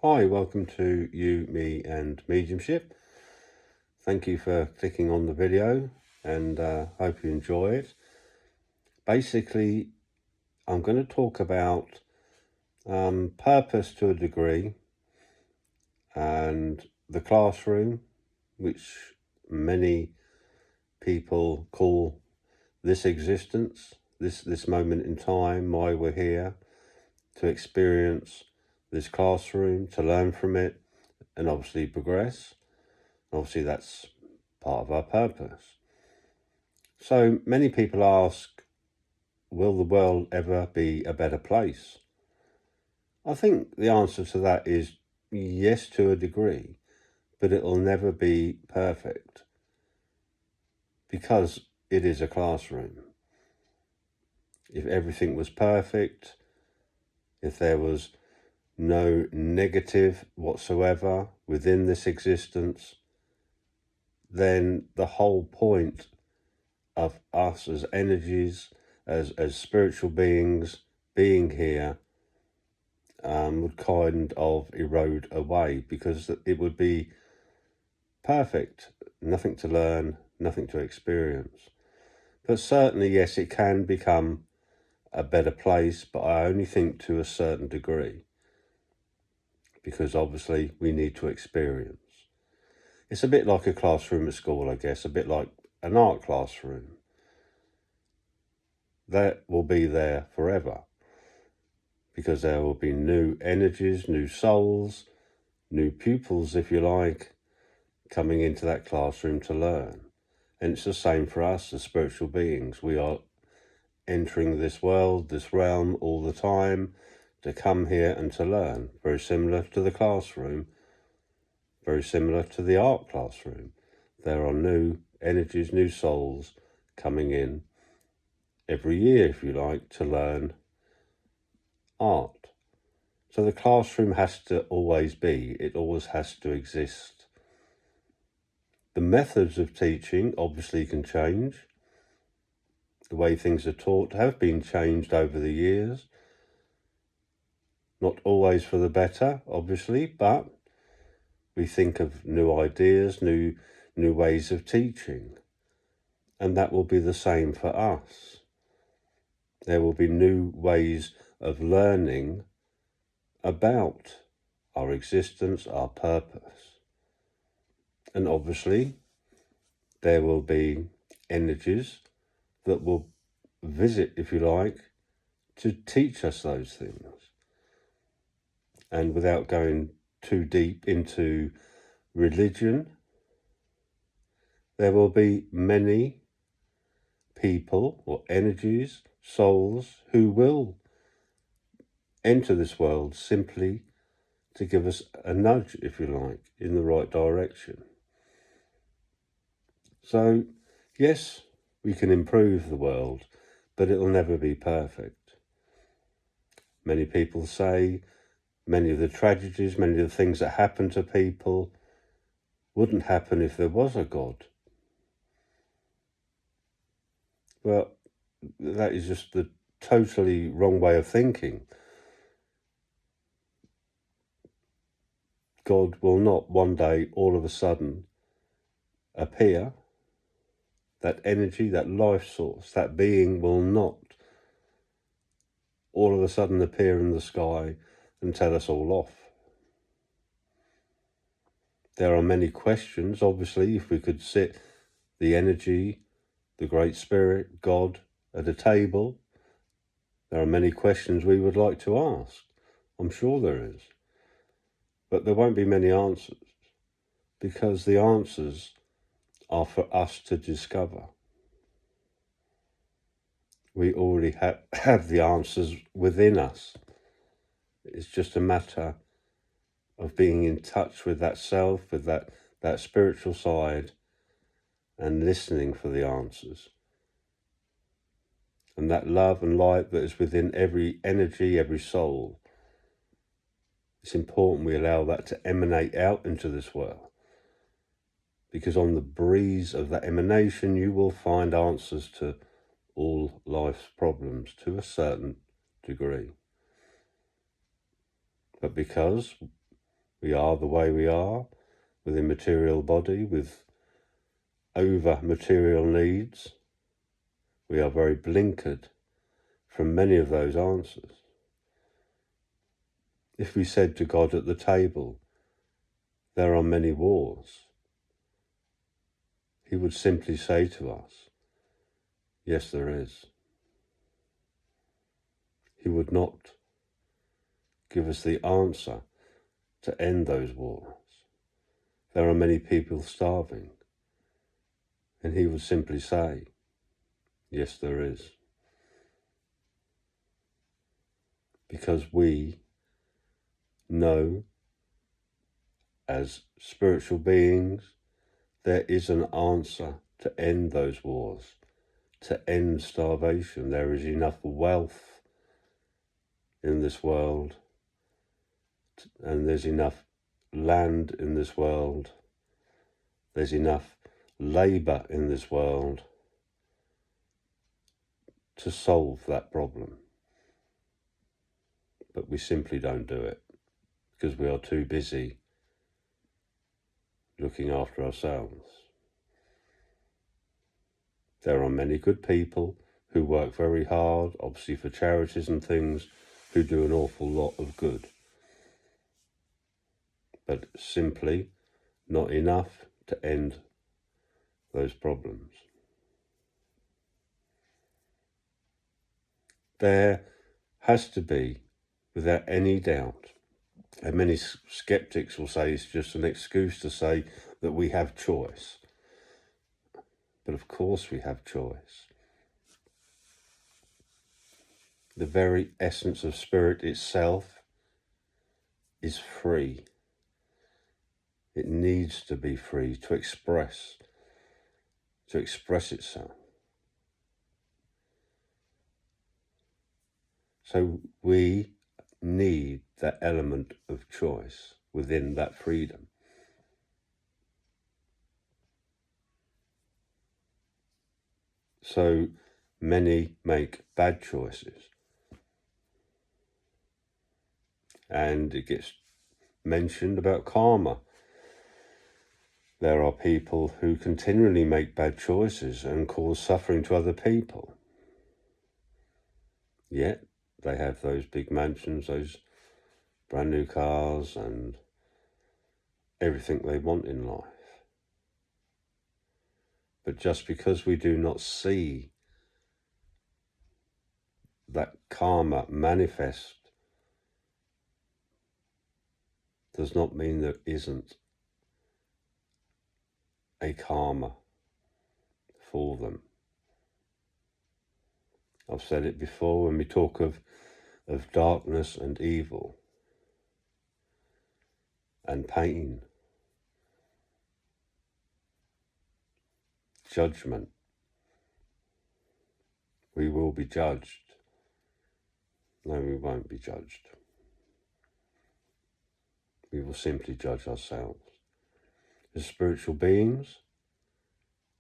Hi, welcome to You, Me and Mediumship. Thank you for clicking on the video and hope you enjoy it. Basically, I'm going to talk about purpose to a degree and the classroom, which many people call this existence, this moment in time, why we're here, to experience this classroom, to learn from it, and obviously progress. Obviously, that's part of our purpose. So many people ask, will the world ever be a better place? I think the answer to that is yes, to a degree, but it'll never be perfect because it is a classroom. If everything was perfect, if there was no negative whatsoever within this existence, then the whole point of us as energies, as spiritual beings being here, would kind of erode away, because it would be perfect, nothing to learn, nothing to experience. But certainly, yes, it can become a better place, but I only think to a certain degree, because obviously we need to experience. It's a bit like a classroom at school, I guess, a bit like an art classroom. That will be there forever, because there will be new energies, new souls, new pupils, if you like, coming into that classroom to learn. And it's the same for us as spiritual beings. We are entering this world, this realm all the time to come here and to learn. Very similar to the classroom, very similar to the art classroom. There are new energies, new souls coming in every year, if you like, to learn art. So the classroom has to always be, it always has to exist. The methods of teaching obviously can change. The way things are taught have been changed over the years. Not always for the better, obviously, but we think of new ideas, new ways of teaching. And that will be the same for us. There will be new ways of learning about our existence, our purpose. And obviously, there will be energies that will visit, if you like, to teach us those things. And without going too deep into religion, there will be many people or energies, souls, who will enter this world simply to give us a nudge, if you like, in the right direction. So, yes, we can improve the world, but it'll never be perfect. Many people say many of the tragedies, many of the things that happen to people wouldn't happen if there was a God. Well, that is just the totally wrong way of thinking. God will not one day all of a sudden appear. That energy, that life source, that being will not all of a sudden appear in the sky and tell us all off. There are many questions, obviously, if we could sit the energy, the Great Spirit, God, at a table, there are many questions we would like to ask. I'm sure there is. But there won't be many answers, because the answers are for us to discover. We already have the answers within us. It's just a matter of being in touch with that self, with that spiritual side, and listening for the answers. And that love and light that is within every energy, every soul, it's important we allow that to emanate out into this world. Because on the breeze of that emanation, you will find answers to all life's problems to a certain degree. But because We are the way we are, with a material body, with over material needs. We are very blinkered from many of those answers. If we said to God at the table, there are many wars, he would simply say to us, yes, there is. He would not give us the answer to end those wars. There are many people starving. And he would simply say, yes, there is. Because we know as spiritual beings, there is an answer to end those wars, to end starvation. There is enough wealth in this world, and there's enough land in this world, there's enough labour in this world to solve that problem. But we simply don't do it because we are too busy looking after ourselves. There are many good people who work very hard, obviously for charities and things, who do an awful lot of good. But simply not enough to end those problems. There has to be, without any doubt, and many skeptics will say it's just an excuse to say that we have choice. But of course we have choice. The very essence of spirit itself is free. It needs to be free to express itself. So we need that element of choice within that freedom. So many make bad choices. And it gets mentioned about karma. There are people who continually make bad choices and cause suffering to other people. Yet they have those big mansions, those brand new cars and everything they want in life. But just because we do not see that karma manifest does not mean there isn't a karma for them. I've said it before when we talk of darkness and evil and pain, judgment. We will be judged. No, we won't be judged. We will simply judge ourselves. As spiritual beings,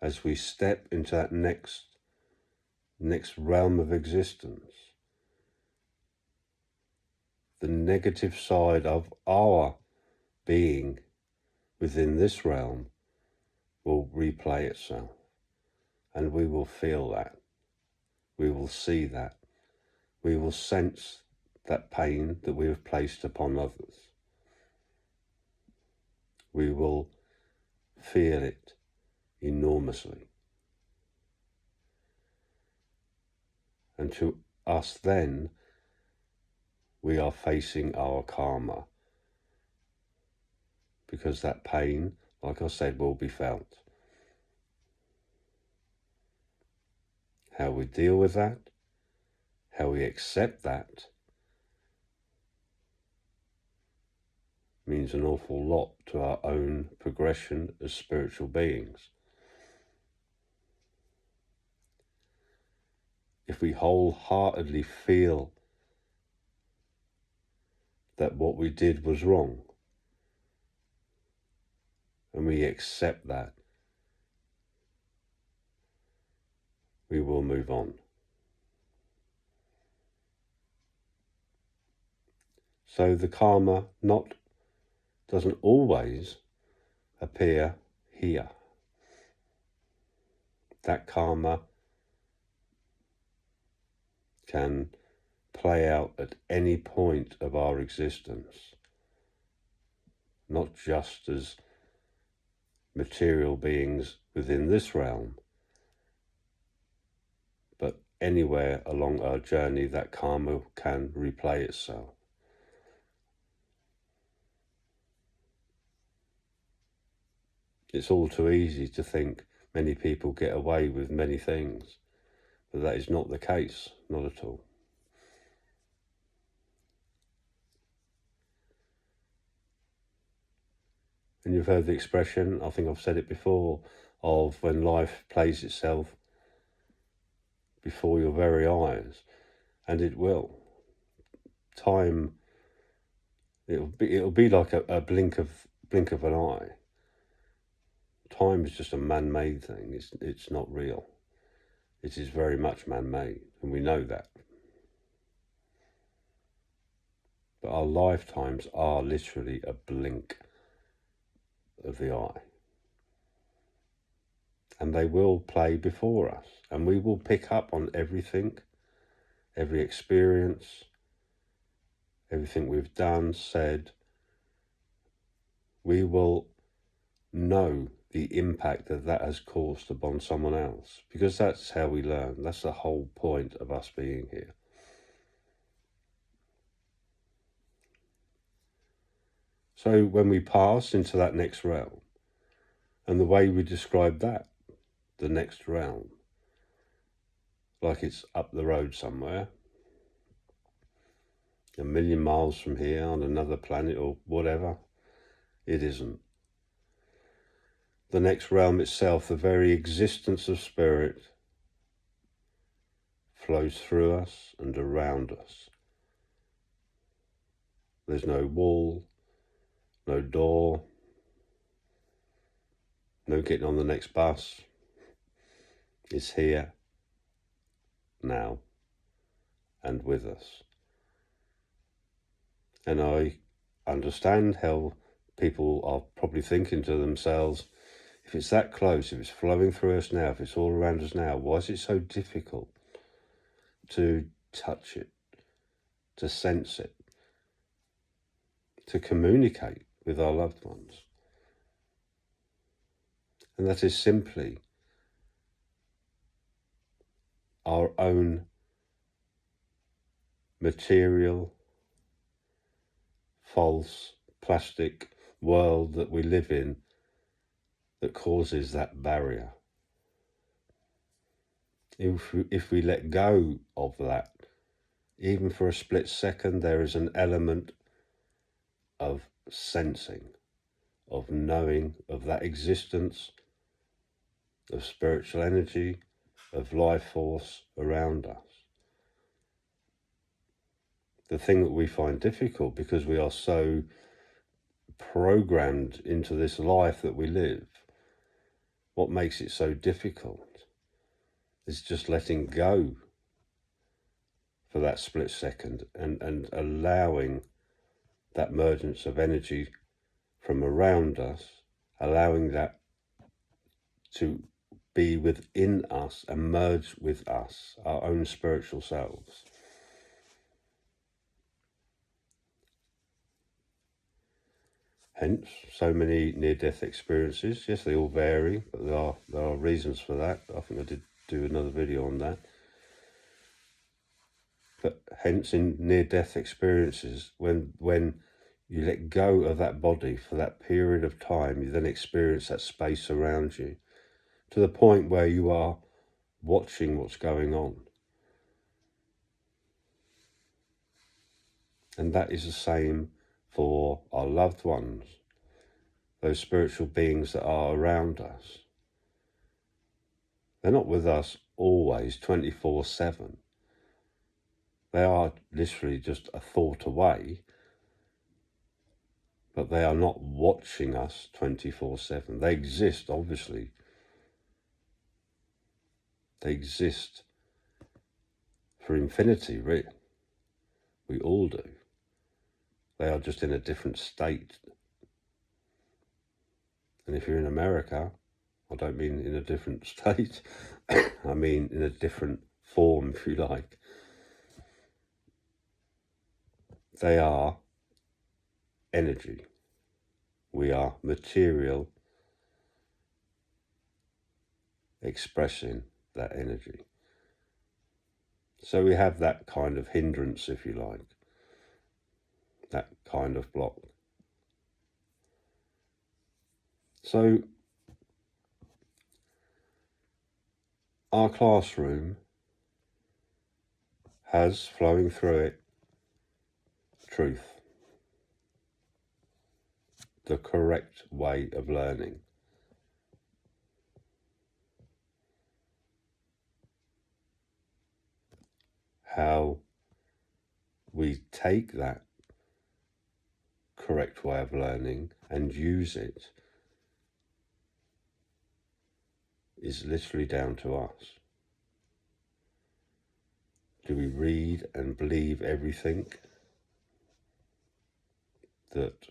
as we step into that next realm of existence, the negative side of our being within this realm will replay itself, and we will feel that. We will see that. We will sense that pain that we have placed upon others. We will feel it enormously. And to us then, we are facing our karma, because that pain, like I said, will be felt. How we deal with that, how we accept that, means an awful lot to our own progression as spiritual beings. If we wholeheartedly feel that what we did was wrong, and we accept that, we will move on. So the karma doesn't always appear here. That karma can play out at any point of our existence, not just as material beings within this realm, but anywhere along our journey that karma can replay itself. It's all too easy to think many people get away with many things, but that is not the case, not at all. And you've heard the expression, I think I've said it before, of when life plays itself before your very eyes, and it will. Time, it'll be like a blink of an eye. Time is just a man-made thing. It's not real. It is very much man-made, and we know that. But our lifetimes are literally a blink of the eye. And they will play before us, and we will pick up on everything, every experience, everything we've done, said. We will know the impact that has caused upon someone else, because that's how we learn. That's the whole point of us being here. So when we pass into that next realm, and the way we describe that, the next realm, like it's up the road somewhere, a million miles from here on another planet or whatever, it isn't. The next realm itself, the very existence of spirit, flows through us and around us. There's no wall, no door, no getting on the next bus. It's here, now, and with us. And I understand how people are probably thinking to themselves, if it's that close, if it's flowing through us now, if it's all around us now, why is it so difficult to touch it, to sense it, to communicate with our loved ones? And that is simply our own material, false, plastic world that we live in that causes that barrier. If we let go of that, even for a split second, there is an element of sensing, of knowing, of that existence, of spiritual energy, of life force around us. The thing that we find difficult, because we are so programmed into this life that we live, what makes it so difficult is just letting go for that split second and allowing that emergence of energy from around us, allowing that to be within us and merge with us, our own spiritual selves. Hence, so many near-death experiences. Yes, they all vary, but there are reasons for that. I think I did do another video on that. But hence, in near-death experiences, when you let go of that body for that period of time, you then experience that space around you to the point where you are watching what's going on. And that is the same for our loved ones, those spiritual beings that are around us. They're not with us always 24/7. They are literally just a thought away, but they are not watching us 24/7. They exist, obviously. They exist for infinity, really. We all do. They are just in a different state And if you're in America, I don't mean in a different state, I mean in a different form, if you like. They are energy. We are material expressing that energy. So we have that kind of hindrance, if you like, that kind of block. So our classroom has flowing through it truth, the correct way of learning. How we take that correct way of learning and use it is literally down to us. Do we read and believe everything that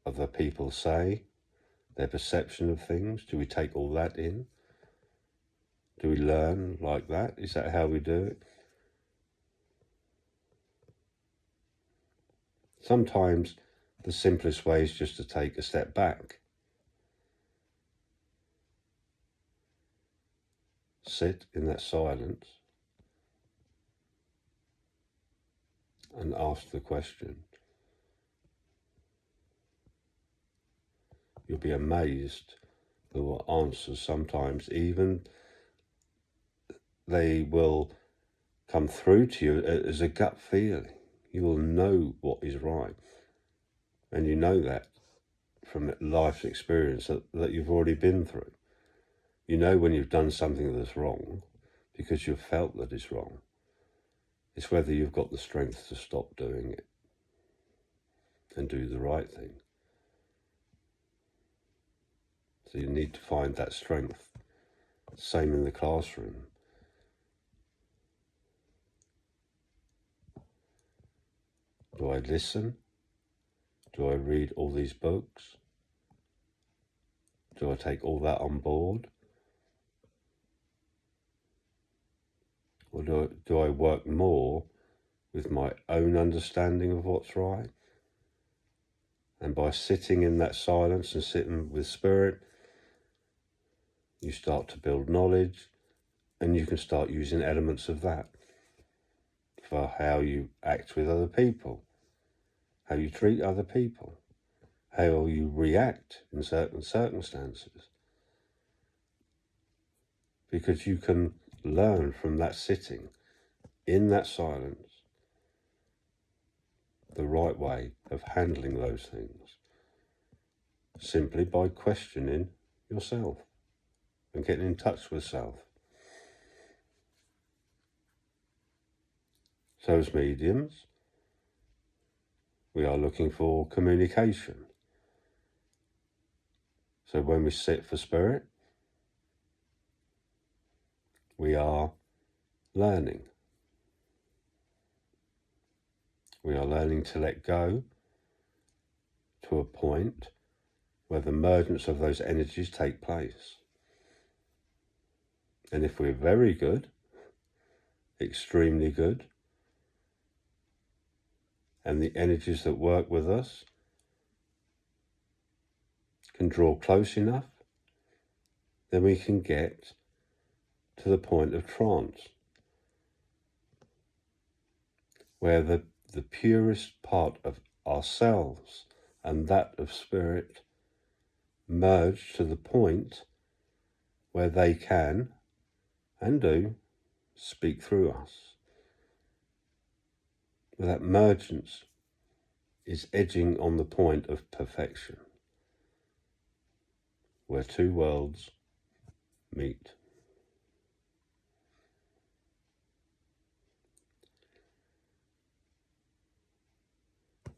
other people say, their perception of things? Do we take all that in? Do we learn like that? Is that how we do it? Sometimes the simplest way is just to take a step back. Sit in that silence and ask the question. You'll be amazed at what answers sometimes even they will come through to you as a gut feeling. You will know what is right. And you know that from life's experience that you've already been through. You know when you've done something that's wrong because you've felt that it's wrong. It's whether you've got the strength to stop doing it and do the right thing. So you need to find that strength. Same in the classroom. Do I listen? Do I read all these books? Do I take all that on board? Or do I work more with my own understanding of what's right? And by sitting in that silence and sitting with spirit, you start to build knowledge, and you can start using elements of that for how you act with other people, how you treat other people, how you react in certain circumstances. Because you can learn from that sitting in that silence the right way of handling those things, simply by questioning yourself and getting in touch with self. So as mediums, we are looking for communication. So when we sit for spirit, we are learning. We are learning to let go to a point where the emergence of those energies take place. And if we're very good, extremely good, and the energies that work with us can draw close enough, then we can get to the point of trance, where the purest part of ourselves and that of spirit merge to the point where they can and do speak through us. That mergence is edging on the point of perfection, where two worlds meet.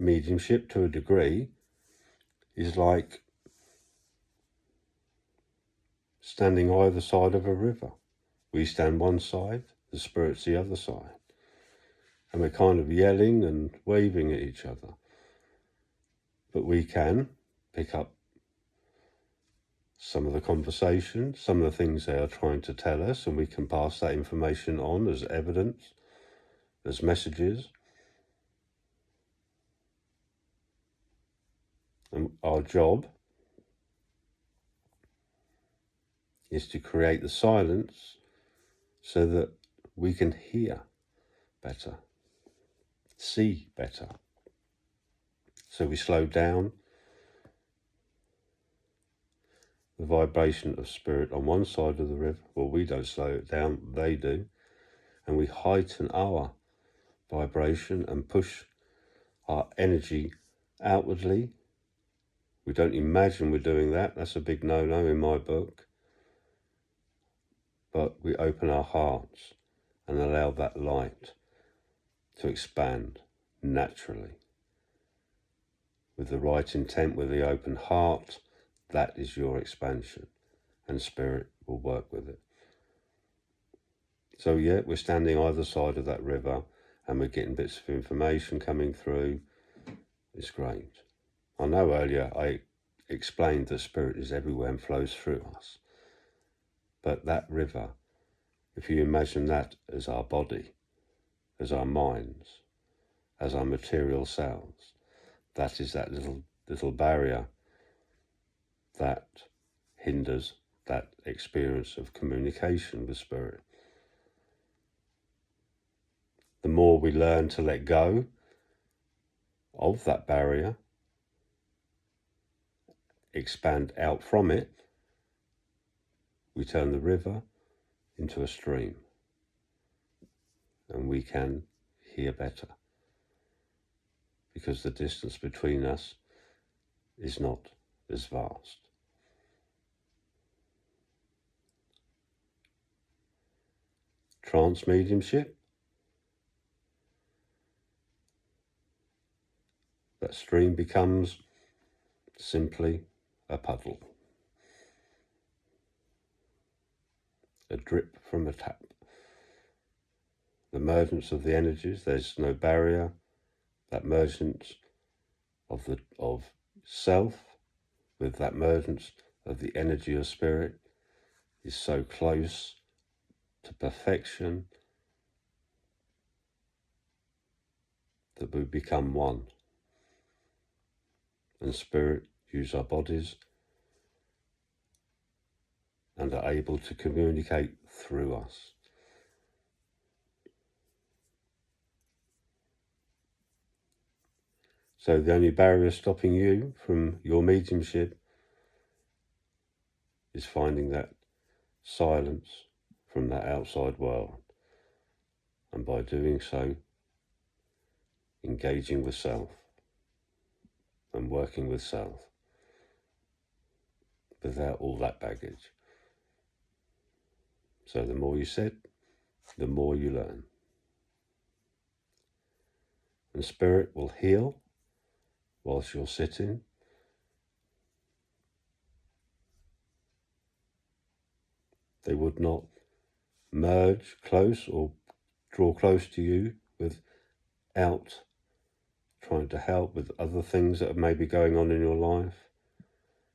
Mediumship, to a degree, is like standing either side of a river. We stand one side, the spirit's the other side. And we're kind of yelling and waving at each other. But we can pick up some of the conversation, some of the things they are trying to tell us, and we can pass that information on as evidence, as messages. And our job is to create the silence so that we can hear better, see better. So we slow down the vibration of spirit on one side of the river. Well, we don't slow it down, they do. And we heighten our vibration and push our energy outwardly. We don't imagine we're doing that. That's a big no-no in my book. But we open our hearts and allow that light to expand naturally. With the right intent, with the open heart, that is your expansion, and spirit will work with it. So yeah, we're standing either side of that river and we're getting bits of information coming through. It's great. I know earlier I explained that spirit is everywhere and flows through us. But that river, if you imagine that as our body, as our minds, as our material selves, that is that little barrier that hinders that experience of communication with spirit. The more we learn to let go of that barrier, expand out from it, we turn the river into a stream and we can hear better because the distance between us is not as vast. Trance mediumship, that stream becomes simply a puddle, a drip from a tap. The mergence of the energies, there's no barrier. That mergence of self with that mergence of the energy of spirit is so close to perfection that we become one. And spirit use our bodies and are able to communicate through us. So the only barrier stopping you from your mediumship is finding that silence from that outside world. And by doing so, engaging with self and working with self without all that baggage. So the more you sit, the more you learn. And spirit will heal whilst you're sitting. They would not merge close or draw close to you without trying to help with other things that may be going on in your life,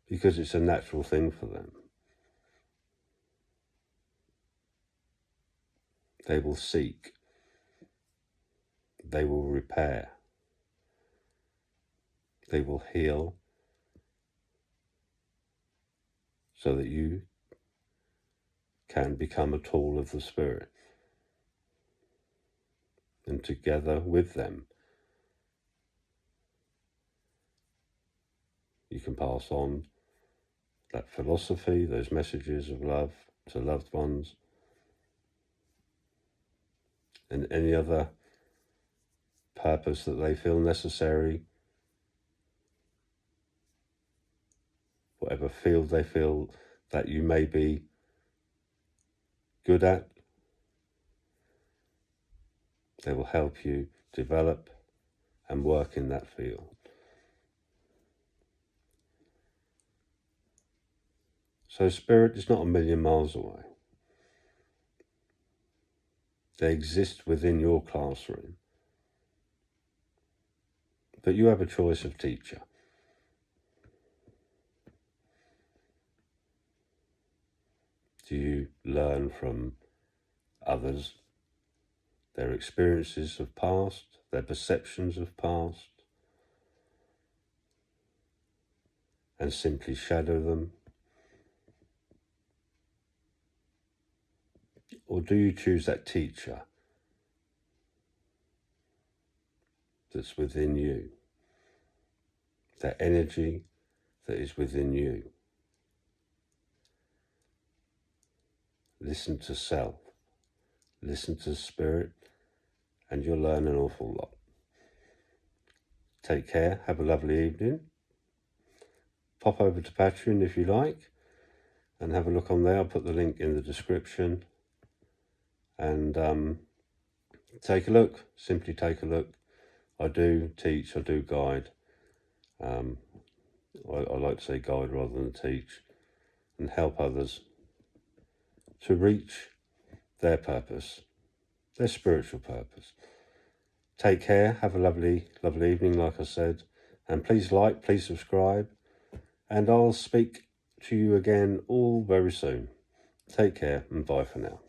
because it's a natural thing for them. They will seek, they will repair, they will heal, so that you can become a tool of the spirit. And together with them, you can pass on that philosophy, those messages of love to loved ones, and any other purpose that they feel necessary, whatever field they feel that you may be good at, they will help you develop and work in that field. So spirit is not a million miles away. They exist within your classroom. But you have a choice of teacher. Do you learn from others, their experiences of past, their perceptions of past, and simply shadow them? Or do you choose that teacher that's within you, that energy that is within you? Listen to self, listen to spirit, and you'll learn an awful lot. Take care, have a lovely evening. Pop over to Patreon if you like, and have a look on there. I'll put the link in the description. And take a look, simply take a look. I do teach, I do guide. I like to say guide rather than teach, and help others to reach their purpose, their spiritual purpose. Take care, have a lovely, lovely evening, like I said, and please like, please subscribe, and I'll speak to you again all very soon. Take care, and bye for now.